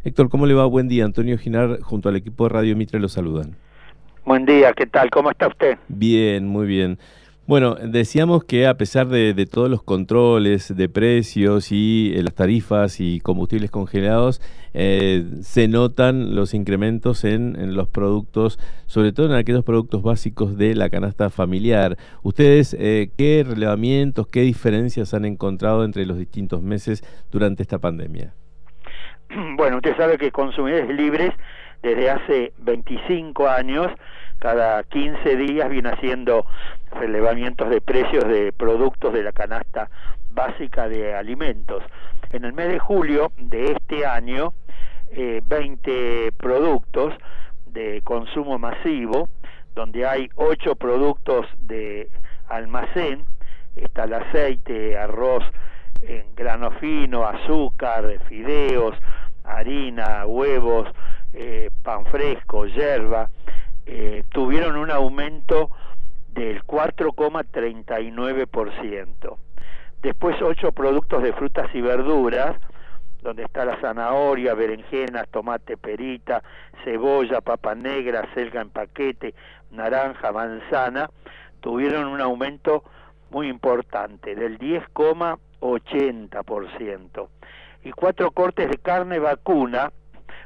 Héctor, ¿cómo le va? Buen día. Antonio Ginar, junto al equipo de Radio Mitre, lo saludan. Buen día, ¿qué tal? ¿Cómo está usted? Bien, muy bien. Bueno, decíamos que a pesar de todos los controles de precios y las tarifas y combustibles congelados, se notan los incrementos en los productos, sobre todo en aquellos productos básicos de la canasta familiar. ¿Ustedes qué relevamientos, qué diferencias han encontrado entre los distintos meses durante esta pandemia? Bueno, usted sabe que Consumidores Libres desde hace 25 años, cada 15 días viene haciendo relevamientos de precios de productos de la canasta básica de alimentos. En el mes de julio de este año, 20 productos de consumo masivo, donde hay 8 productos de almacén, está el aceite, arroz en grano fino, azúcar, fideos, harina, huevos, pan fresco, yerba, tuvieron un aumento del 4,39%. Después 8 productos de frutas y verduras, donde está la zanahoria, berenjenas, tomate, perita, cebolla, papa negra, selga en paquete, naranja, manzana, tuvieron un aumento muy importante, del 10,80%. Y 4 cortes de carne vacuna,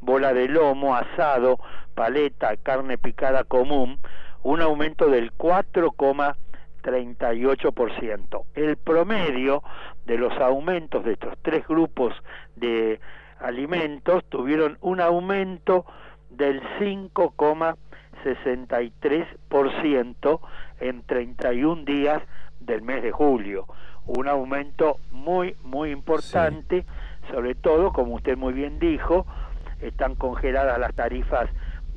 bola de lomo, asado, paleta, carne picada común, un aumento del 4,38%. El promedio de los aumentos de estos 3 grupos de alimentos tuvieron un aumento del 5,63% en 31 días del mes de julio. Un aumento muy importante, sí. Sobre todo, como usted muy bien dijo, están congeladas las tarifas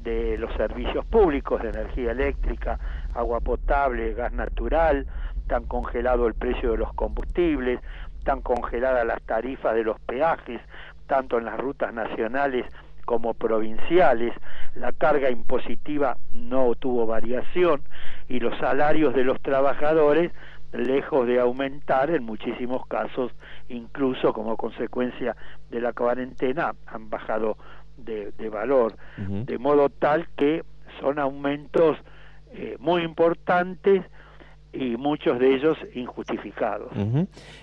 de los servicios públicos de energía eléctrica, agua potable, gas natural, están congelado el precio de los combustibles, están congeladas las tarifas de los peajes, tanto en las rutas nacionales como provinciales, la carga impositiva no tuvo variación y los salarios de los trabajadores, lejos de aumentar, en muchísimos casos, incluso como consecuencia de la cuarentena, han bajado de valor, de modo tal que son aumentos muy importantes y muchos de ellos injustificados.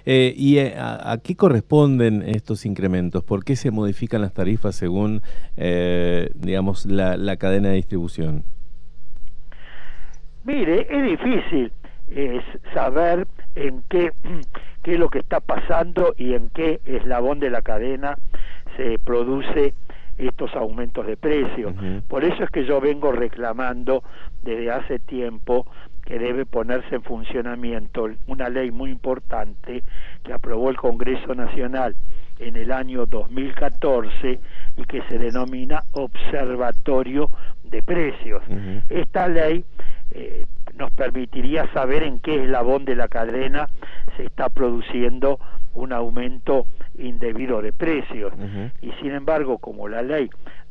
¿Y a qué corresponden estos incrementos? ¿Por qué se modifican las tarifas según, digamos, la cadena de distribución? Mire, es difícil saber en qué es lo que está pasando y en qué eslabón de la cadena se produce estos aumentos de precios. Por eso es que yo vengo reclamando desde hace tiempo que debe ponerse en funcionamiento una ley muy importante que aprobó el Congreso Nacional en el año 2014 y que se denomina Observatorio de Precios. Esta ley nos permitiría saber en qué eslabón de la cadena se está produciendo un aumento indebido de precios. Y sin embargo, como la ley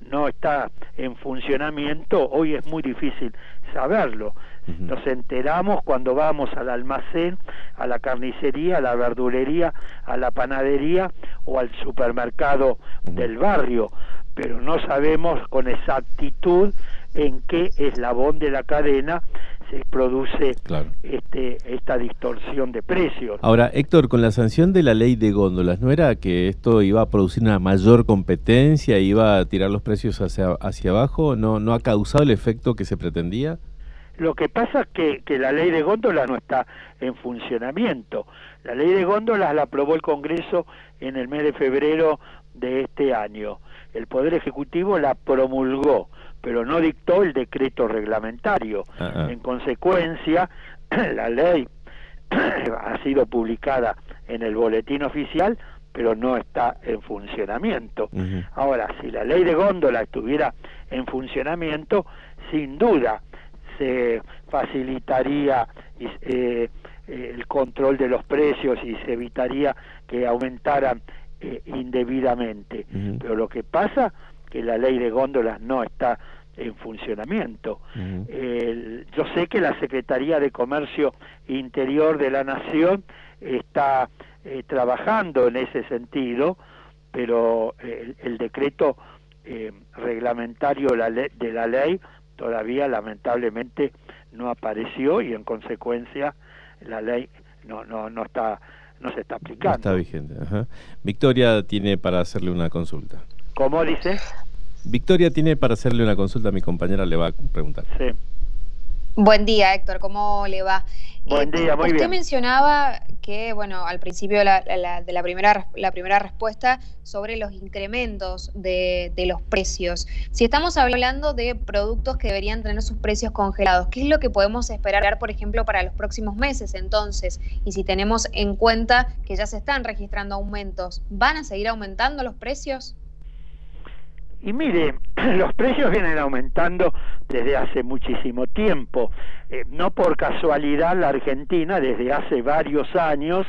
no está en funcionamiento, hoy es muy difícil saberlo. Nos enteramos cuando vamos al almacén, a la carnicería, a la verdulería, a la panadería o al supermercado del barrio, pero no sabemos con exactitud en qué eslabón de la cadena se produce esta distorsión de precios. Ahora, Héctor, con la sanción de la ley de góndolas, ¿no era que esto iba a producir una mayor competencia, iba a tirar los precios hacia abajo? ¿No ha causado el efecto que se pretendía? Lo que pasa es que la ley de góndolas no está en funcionamiento. La ley de góndolas la aprobó el Congreso en el mes de febrero de este año. El Poder Ejecutivo la promulgó, pero no dictó el decreto reglamentario. En consecuencia, la ley ha sido publicada en el boletín oficial, pero no está en funcionamiento. Ahora, si la ley de góndola estuviera en funcionamiento, sin duda se facilitaría el control de los precios y se evitaría que aumentaran indebidamente. Pero lo que pasa que la ley de góndolas no está en funcionamiento. Yo sé que la Secretaría de Comercio Interior de la Nación está trabajando en ese sentido, pero el decreto reglamentario de la ley todavía lamentablemente no apareció, y en consecuencia la ley no se está aplicando. No está vigente. Ajá. Victoria tiene para hacerle una consulta. ¿Cómo dice? Victoria tiene para hacerle una consulta, mi compañera le va a preguntar. Sí. Buen día, Héctor, ¿cómo le va? Buen día, muy bien. Usted mencionaba que, bueno, al principio de la primera respuesta sobre los incrementos de los precios. Si estamos hablando de productos que deberían tener sus precios congelados, ¿qué es lo que podemos esperar, por ejemplo, para los próximos meses entonces? Y si tenemos en cuenta que ya se están registrando aumentos, ¿van a seguir aumentando los precios? Y mire, los precios vienen aumentando desde hace muchísimo tiempo. No por casualidad la Argentina desde hace varios años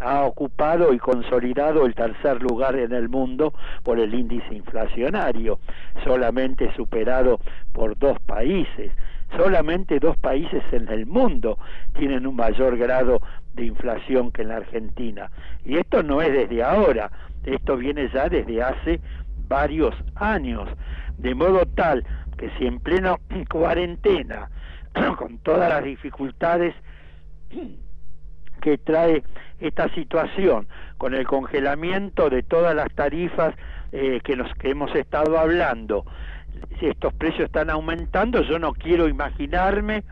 ha ocupado y consolidado el tercer lugar en el mundo por el índice inflacionario, solamente superado por 2 países. Solamente 2 países en el mundo tienen un mayor grado de inflación que en la Argentina. Y esto no es desde ahora, esto viene ya desde hace varios años, de modo tal que si en plena cuarentena, con todas las dificultades que trae esta situación, con el congelamiento de todas las tarifas que hemos estado hablando, si estos precios están aumentando, yo no quiero imaginarme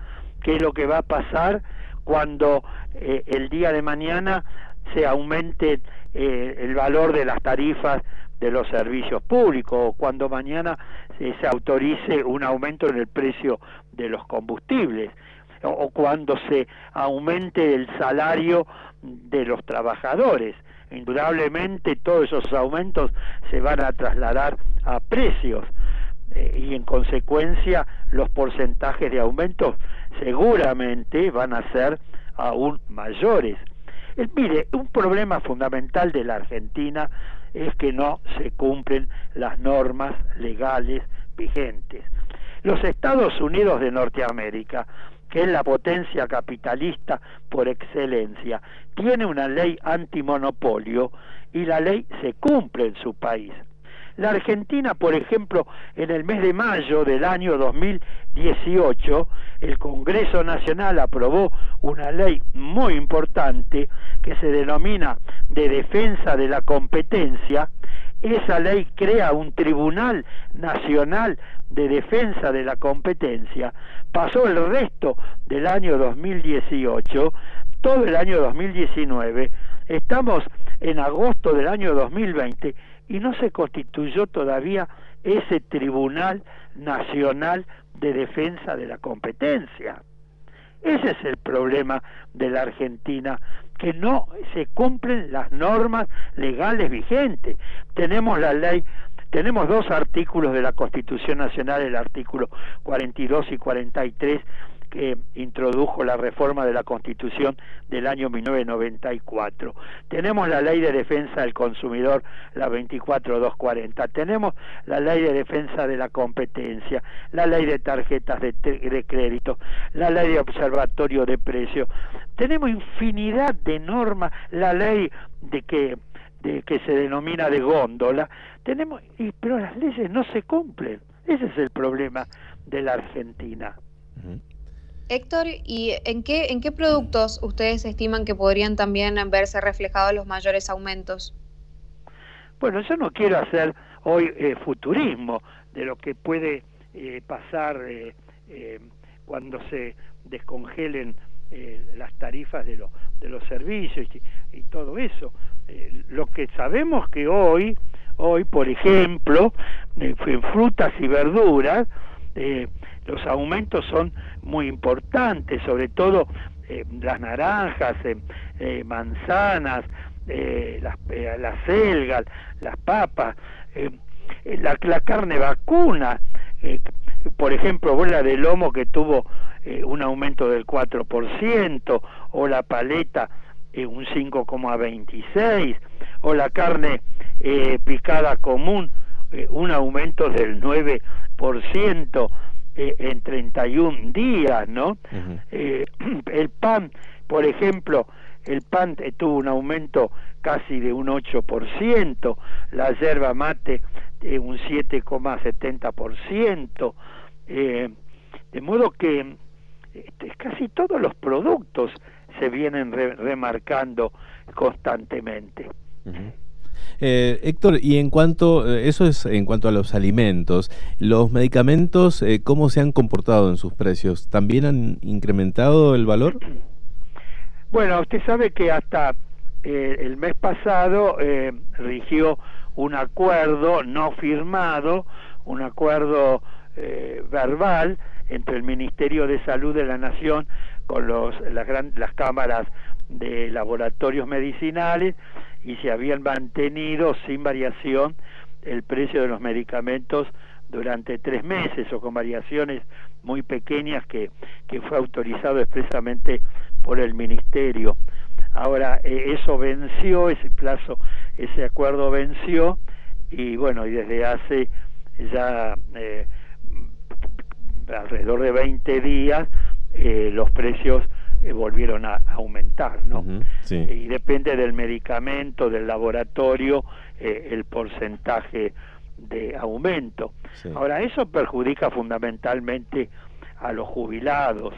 qué es lo que va a pasar cuando el día de mañana se aumente el valor de las tarifas de los servicios públicos, o cuando mañana se autorice un aumento en el precio de los combustibles, o cuando se aumente el salario de los trabajadores. Indudablemente todos esos aumentos se van a trasladar a precios, y en consecuencia los porcentajes de aumentos seguramente van a ser aún mayores. Mire, un problema fundamental de la Argentina es que no se cumplen las normas legales vigentes. Los Estados Unidos de Norteamérica, que es la potencia capitalista por excelencia, tiene una ley antimonopolio y la ley se cumple en su país. La Argentina, por ejemplo, en el mes de mayo del año 2018, el Congreso Nacional aprobó una ley muy importante que se denomina de defensa de la competencia. Esa ley crea un Tribunal Nacional de Defensa de la Competencia. Pasó el resto del año 2018, todo el año 2019, estamos en agosto del año 2020 y no se constituyó todavía ese Tribunal Nacional de Defensa de la Competencia. Ese es el problema de la Argentina, que no se cumplen las normas legales vigentes. Tenemos la ley, tenemos 2 artículos de la Constitución Nacional, el artículo 42 y 43, que introdujo la reforma de la Constitución del año 1994. Tenemos la Ley de Defensa del Consumidor, la 24240. Tenemos la Ley de Defensa de la Competencia, la Ley de Tarjetas de crédito, la Ley de Observatorio de Precios. Tenemos infinidad de normas, la ley que se denomina de góndola. Pero las leyes no se cumplen. Ese es el problema de la Argentina. Héctor, ¿y en qué productos ustedes estiman que podrían también verse reflejados los mayores aumentos? Bueno, yo no quiero hacer hoy futurismo de lo que puede pasar cuando se descongelen las tarifas de los servicios y todo eso. Lo que sabemos que hoy, por ejemplo, en frutas y verduras, los aumentos son muy importantes, sobre todo las naranjas, manzanas, las selgas, las papas, la carne vacuna, por ejemplo, bola de lomo que tuvo un aumento del 4%, o la paleta un 5,26%, o la carne picada común un aumento del 9% en 31 días, ¿no? El pan, por ejemplo, el pan tuvo un aumento casi de un 8%, la yerba mate un 7,70%, de modo que casi todos los productos se vienen remarcando constantemente. Héctor, y en cuanto, eso es en cuanto a los alimentos, los medicamentos, ¿cómo se han comportado en sus precios? ¿También han incrementado el valor? Bueno, usted sabe que hasta el mes pasado rigió un acuerdo no firmado, un acuerdo verbal entre el Ministerio de Salud de la Nación con las cámaras de laboratorios medicinales, y se habían mantenido sin variación el precio de los medicamentos durante 3 meses, o con variaciones muy pequeñas que fue autorizado expresamente por el Ministerio. Ahora eso venció, ese plazo, ese acuerdo venció, y bueno, y desde hace ya alrededor de 20 días los precios volvieron a aumentar, ¿no? Sí. Y depende del medicamento, del laboratorio, el porcentaje de aumento. Sí. Ahora, eso perjudica fundamentalmente a los jubilados,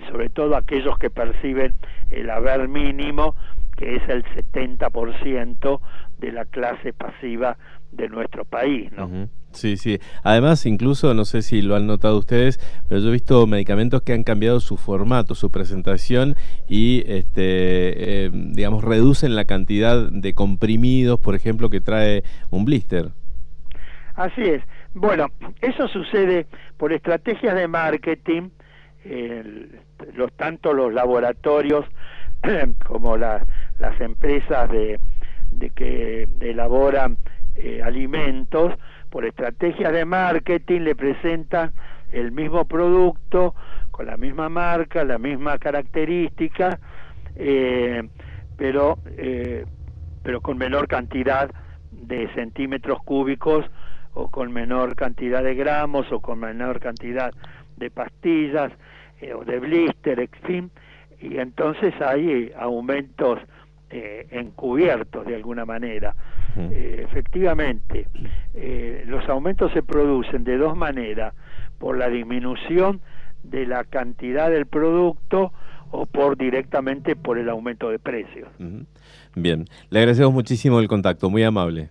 sobre todo aquellos que perciben el haber mínimo, que es el 70% de la clase pasiva de nuestro país, ¿no? Sí, sí. Además, incluso, no sé si lo han notado ustedes, pero yo he visto medicamentos que han cambiado su formato, su presentación, y digamos, reducen la cantidad de comprimidos, por ejemplo, que trae un blister. Así es. Bueno, eso sucede por estrategias de marketing, tanto los laboratorios como las empresas que elaboran alimentos, por estrategias de marketing le presentan el mismo producto con la misma marca, la misma característica, pero con menor cantidad de centímetros cúbicos, o con menor cantidad de gramos, o con menor cantidad de pastillas o de blister, en fin, y entonces hay aumentos encubiertos de alguna manera. Efectivamente, los aumentos se producen de dos maneras: por la disminución de la cantidad del producto, o directamente por el aumento de precios. Bien, le agradecemos muchísimo el contacto, muy amable.